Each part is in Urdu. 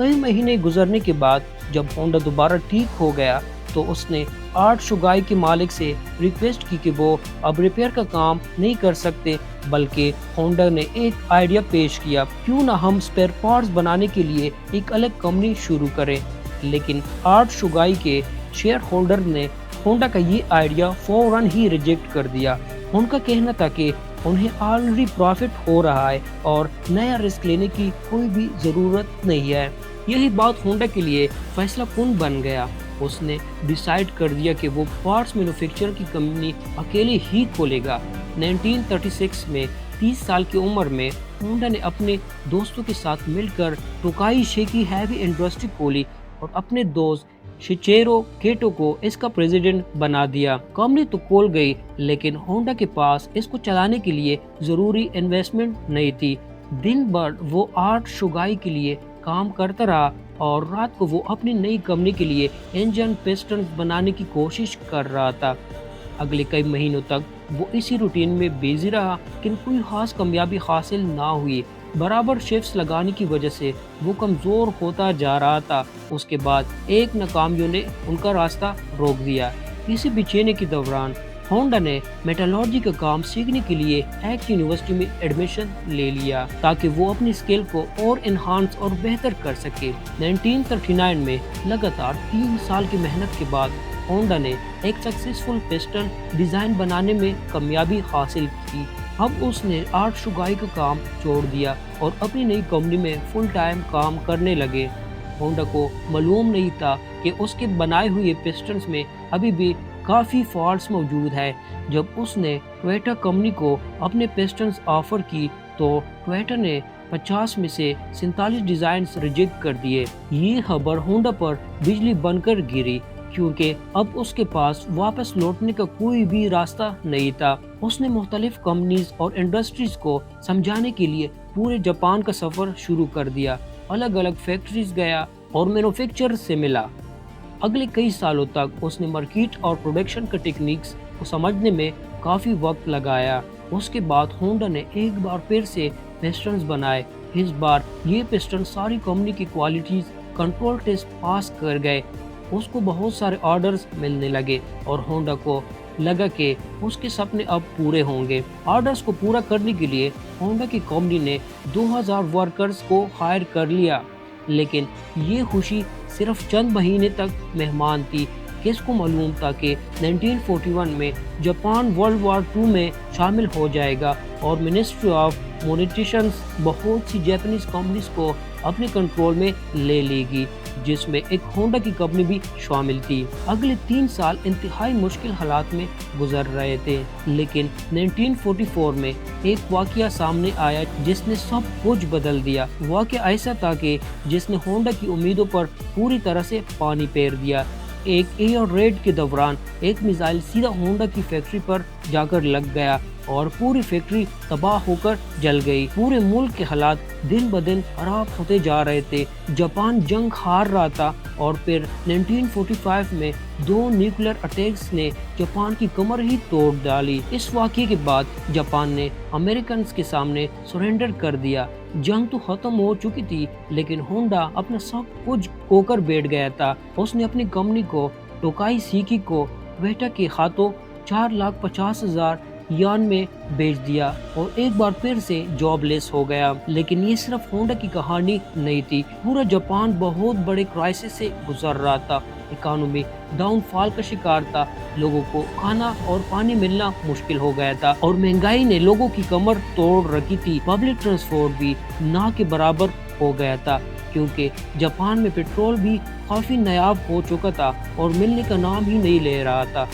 کئی مہینے گزرنے کے بعد جب ہونڈا دوبارہ ٹھیک ہو گیا تو اس نے آرٹ شوگائی کے مالک سے ریکویسٹ کی کہ وہ اب ریپیئر کا کام نہیں کر سکتے، بلکہ ہونڈا نے ایک آئیڈیا پیش کیا، کیوں نہ ہم اسپیئر پارٹس بنانے کے لیے ایک الگ کمپنی شروع کریں۔ لیکن آرٹ شوگائی کے شیئر ہولڈر نے ہونڈا کا یہ آئیڈیا فوراً ہی ریجیکٹ کر دیا۔ ان کا کہنا تھا کہ انہیں آلریڈی پروفٹ ہو رہا ہے اور نیا رسک لینے کی کوئی بھی ضرورت نہیں ہے۔ یہی بات ہونڈا کے لیے فیصلہ کن بن گیا۔ اس نے ڈیسائیڈ کر دیا کہ وہ پارٹس مینوفیکچر کی کمپنی اکیلے ہی کھولے گا۔ 1936 میں 30 سال کی عمر میں ہونڈا نے اپنے دوستوں کے ساتھ مل کر ٹوکائی شیکی ہیوی انڈسٹری کھولی اور اپنے دوست شچیرو کیٹو کو اس کا پریزیڈنٹ بنا دیا۔ کمپنی تو کھول گئی، لیکن ہونڈا کے پاس اس کو چلانے کے لیے ضروری انویسٹمنٹ نہیں تھی۔ دن بھر وہ آرٹ شوگائی کے لیے کام کرتا رہا اور رات کو وہ اپنی نئی کمپنی کے لیے انجن پسٹنز بنانے کی کوشش کر رہا تھا۔ اگلے کئی مہینوں تک وہ اسی روٹین میں بیزی رہا، لیکن کوئی خاص کامیابی حاصل نہ ہوئی۔ برابر شفٹس لگانے کی وجہ سے وہ کمزور ہوتا جا رہا تھا۔ اس کے بعد ایک ناکامیوں نے ان کا راستہ روک دیا۔ اسی بے چینی کے دوران ہونڈا نے میٹالورجی کا کام سیکھنے کے لیے ایک یونیورسٹی میں ایڈمیشن لے لیا تاکہ وہ اپنی اسکل کو اور انہانس اور بہتر کر سکے۔ 1939 میں لگاتار 3 سال کی محنت کے بعد ہونڈا نے ایک سکسیسفل پسٹن ڈیزائن بنانے میں کامیابی حاصل کی۔ اب اس نے آرٹ شوگائی کا کام چھوڑ دیا اور اپنی نئی کمپنی میں فل ٹائم کام کرنے لگے۔ ہونڈا کو معلوم نہیں تھا کہ اس کے بنائے ہوئے پسٹنز میں ابھی بھی کافی فالٹس موجود ہے۔ جب اس نے ٹویوٹا کمپنی کو اپنے پسٹنز آفر کی تو ٹویوٹا نے 50 میں سے 47 ڈیزائنز ریجیکٹ کر دیے۔ یہ خبر ہونڈا پر بجلی بن کر گری، کیونکہ اب اس کے پاس واپس لوٹنے کا کوئی بھی راستہ نہیں تھا۔ اس نے مختلف کمپنیز اور انڈسٹریز کو سمجھانے کے لیے پورے جاپان کا سفر شروع کر دیا، الگ الگ فیکٹریز گیا اور مینوفیکچرر سے ملا۔ اگلے کئی سالوں تک اس نے مارکیٹ اور پروڈکشن کا ٹیکنیکس کو سمجھنے میں کافی وقت لگایا۔ اس کے بعد ہونڈا نے ایک بار پھر سے پسٹنز بنائے۔ اس بار یہ پسٹن ساری کمپنی کی کوالٹیز کنٹرول ٹیسٹ پاس کر گئے۔ اس کو بہت سارے آرڈرز ملنے لگے اور ہونڈا کو لگا کہ اس کے سپنے اب پورے ہوں گے۔ آرڈرز کو پورا کرنے کے لیے ہونڈا کی کمپنی نے 2000 ورکرز کو ہائر کر لیا، لیکن یہ خوشی صرف چند مہینے تک مہمان تھی۔ کس کو معلوم تھا کہ 1941 میں جاپان ورلڈ وار 2 میں شامل ہو جائے گا اور منسٹری آف مونیٹیشنز بہت سی جاپانیز کمپنیز کو اپنے کنٹرول میں لے لے گی، جس میں ایک ہونڈا کی کمپنی بھی شامل تھی۔ اگلے 3 سال انتہائی مشکل حالات میں گزر رہے تھے، لیکن 1944 میں ایک واقعہ سامنے آیا جس نے سب کچھ بدل دیا۔ واقعہ ایسا تھا کہ جس نے ہونڈا کی امیدوں پر پوری طرح سے پانی پھیر دیا۔ ایک ایئر ریڈ کے دوران ایک میزائل سیدھا ہونڈا کی فیکٹری پر جا کر لگ گیا اور پوری فیکٹری تباہ ہو کر جل گئی۔ پورے ملک کے حالات دن بدن خراب ہوتے جا رہے تھے۔ جاپان جنگ ہار رہا تھا اور پھر 1945 میں 2 نیوکلیر اٹیکس نے جاپان کی کمر ہی توڑ ڈالی۔ اس واقعے کے بعد جاپان نے امریکنز کے سامنے سرنڈر کر دیا۔ جنگ تو ختم ہو چکی تھی، لیکن ہونڈا اپنا سب کچھ کھو کر بیٹھ گیا تھا۔ اس نے اپنی کمپنی کو ٹوکائی سیکی کو ٹویوٹا کے ہاتھوں 4,50,000 یان میں بیچ دیا اور ایک بار پھر سے جاب لیس ہو گیا۔ لیکن یہ صرف ہونڈا کی کہانی نہیں تھی، پورا جاپان بہت بڑے کرائسس سے گزر رہا تھا۔ اکانومی ڈاؤن فال کا شکار تھا، لوگوں کو کھانا اور پانی ملنا مشکل ہو گیا تھا اور مہنگائی نے لوگوں کی کمر توڑ رکھی تھی۔ پبلک ٹرانسپورٹ بھی نہ کے برابر ہو گیا تھا، کیونکہ جاپان میں پیٹرول بھی کافی نایاب ہو چکا تھا اور ملنے کا نام ہی نہیں لے رہا تھا۔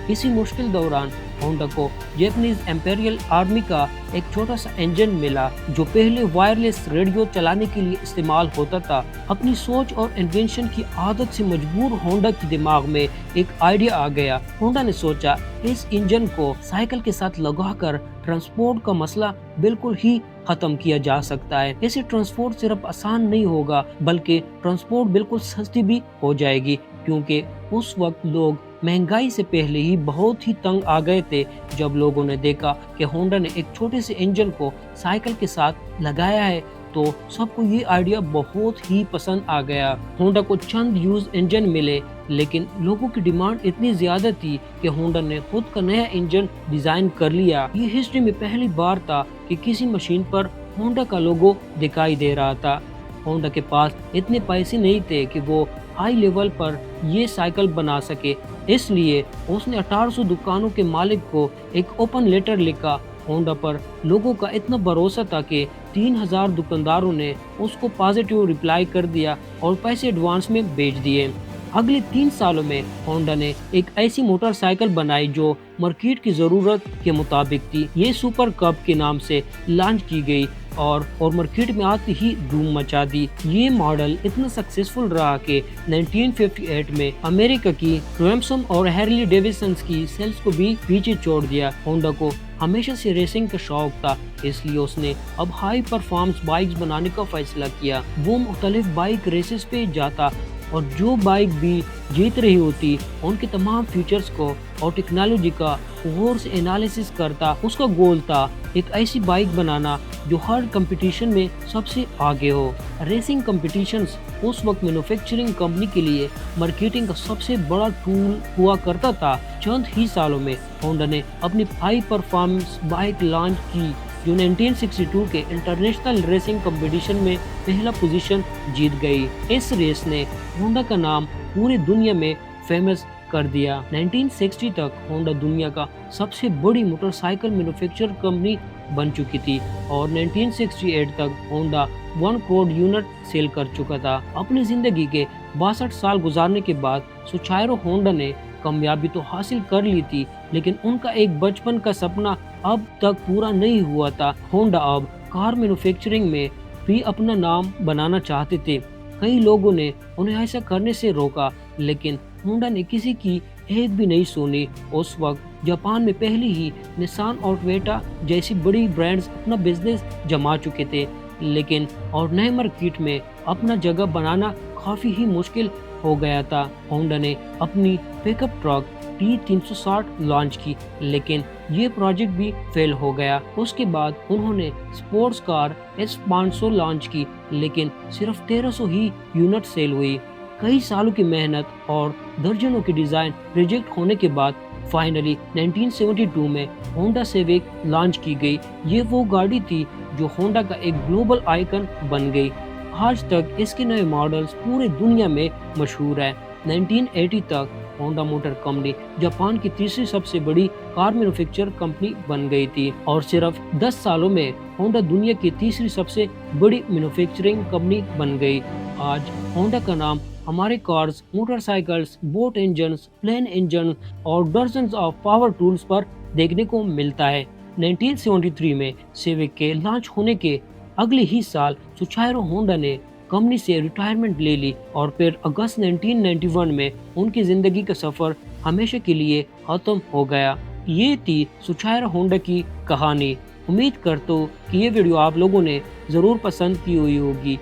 اسی مشکل دوران ہونڈا کو جاپانیز امپیریل آرمی کا ایک چھوٹا سا انجن ملا جو پہلے وائرلیس ریڈیو چلانے کے لیے استعمال ہوتا تھا۔ اپنی سوچ اور انوینشن کی عادت سے مجبور ہونڈا کی دماغ میں ایک آئیڈیا آ گیا۔ ہونڈا نے سوچا اس انجن کو سائیکل کے ساتھ لگا کر ٹرانسپورٹ کا مسئلہ بالکل ہی ختم کیا جا سکتا ہے۔ اسے ٹرانسپورٹ صرف آسان نہیں ہوگا بلکہ ٹرانسپورٹ بالکل سستی بھی ہو جائے گی، کیونکہ اس وقت لوگ مہنگائی سے پہلے ہی بہت ہی تنگ آ گئے تھے۔ جب لوگوں نے دیکھا کہ ہونڈا نے ایک چھوٹے سے انجن کو سائیکل کے ساتھ لگایا ہے تو سب کو یہ آئیڈیا بہت ہی پسند آ گیا۔ ہونڈا کو چند یوز انجن ملے، لیکن لوگوں کی ڈیمانڈ اتنی زیادہ تھی کہ ہونڈا نے خود کا نیا انجن ڈیزائن کر لیا۔ یہ ہسٹری میں پہلی بار تھا کہ کسی مشین پر ہونڈا کا لوگو دکھائی دے رہا تھا۔ ہونڈا کے پاس اتنے پیسے نہیں تھے کہ وہ ہائی لیول پر یہ سائیکل بنا سکے، اس لیے اس نے 1800 دکانوں کے مالک کو ایک اوپن لیٹر لکھا۔ ہونڈا پر لوگوں کا اتنا بھروسہ تھا کہ 3000 دکانداروں نے اس کو پازیٹیو ریپلائی کر دیا اور پیسے ایڈوانس میں بھیج دیے۔ اگلے 3 سالوں میں ہونڈا نے ایک ایسی موٹر سائیکل بنائی جو مارکیٹ کی ضرورت کے مطابق تھی۔ یہ سپر کب کے نام سے لانچ کی گئی اور مارکیٹ میں آتی ہی دھوم مچا دی۔ یہ ماڈل اتنا سکسیسفل رہا کہ 1958 میں امریکہ کی ٹرائمپس اور ہیرلی ڈیویڈسن کی سیلز کو بھی پیچھے چھوڑ دیا۔ ہونڈا کو ہمیشہ سے ریسنگ کا شوق تھا، اس لیے اس نے اب ہائی پرفارمنس بائکس بنانے کا فیصلہ کیا۔ وہ مختلف بائک ریسز پہ جاتا اور جو بائک بھی جیت رہی ہوتی ان کے تمام فیچرز کو اور ٹیکنالوجی کا غور سے انالیسس کرتا۔ اس کا گول تھا ایک ایسی بائک بنانا جو ہر کمپٹیشن میں سب سے آگے ہو۔ ریسنگ کمپٹیشنز اس وقت مینوفیکچرنگ کمپنی کے لیے مارکیٹنگ کا سب سے بڑا ٹول ہوا کرتا تھا۔ چند ہی سالوں میں ہونڈا نے اپنی ہائی پرفارمنس بائک لانچ کی جو 1962 کے انٹرنیشنل ریسنگ کمپٹیشن میں پہلا پوزیشن جیت گئی۔ اس ریس نے ہونڈا کا نام پوری دنیا میں فیمس کر دیا۔ 1960 تک ہونڈا دنیا کا سب سے بڑی موٹر سائیکل مینوفیکچر کمپنی بن چکی تھی اور 1968 تک ہونڈا 1 کروڑ یونٹ سیل کر چکا تھا۔ اپنی زندگی کے 62 سال گزارنے کے بعد سوچائرو ہونڈا نے کامیابی تو حاصل کر لی تھی، لیکن ان کا ایک بچپن کا سپنا اب تک پورا نہیں ہوا تھا۔ ہونڈا اب کار مینوفیکچرنگ میں بھی اپنا نام بنانا چاہتے تھے۔ کئی لوگوں نے انہیں ایسا کرنے سے روکا، لیکن ہونڈا نے کسی کی ایک بھی نہیں سنی۔ اس وقت جاپان میں پہلے ہی نسان اور ٹویوٹا جیسی بڑی برانڈز اپنا بزنس جما چکے تھے، لیکن اور نئے مارکیٹ میں اپنا جگہ بنانا کافی ہی مشکل ہو گیا تھا۔ ہونڈا نے اپنی پک اپ ٹرک T360 لانچ کی، لیکن یہ پروجیکٹ بھی فیل ہو گیا۔ اس کے بعد انہوں نے سپورٹس کار S500 لانچ کی، لیکن صرف 1300 ہی یونٹ سیل ہوئی۔ کئی سالوں کی محنت اور درجنوں کی ڈیزائن ریجیکٹ ہونے کے بعد فائنلی 1972 میں ہونڈا سیوک لانچ کی گئی۔ یہ وہ گاڑی تھی جو ہونڈا کا ایک گلوبل آئیکن بن گئی۔ آج تک اس کے نئے ماڈلز پوری دنیا میں مشہور ہیں۔ 1980 تک ہونڈا موٹر کمپنی جاپان کی تیسری سب سے بڑی کار مینوفیکچر کمپنی بن گئی تھی اور صرف 10 سالوں میں ہونڈا دنیا کی تیسری سب سے بڑی مینوفیکچرنگ کمپنی بن گئی۔ آج ہونڈا کا نام ہمارے cars, motorcycles, boat engines, plane engine اور ڈزنز آف پاور ٹولز پر دیکھنے کو ملتا ہے۔ 1973 میں سیوک کے لانچ ہونے کے اگلے ہی سال سوچائرو ہونڈا نے کمپنی سے ریٹائرمنٹ لے لی اور پھر اگست 1991 میں ان کی زندگی کا سفر ہمیشہ کے لیے ختم ہو گیا۔ یہ تھی سوچائرو ہونڈا کی کہانی۔ امید کرتا ہوں کہ یہ ویڈیو آپ لوگوں نے ضرور پسند کی ہوئی ہوگی۔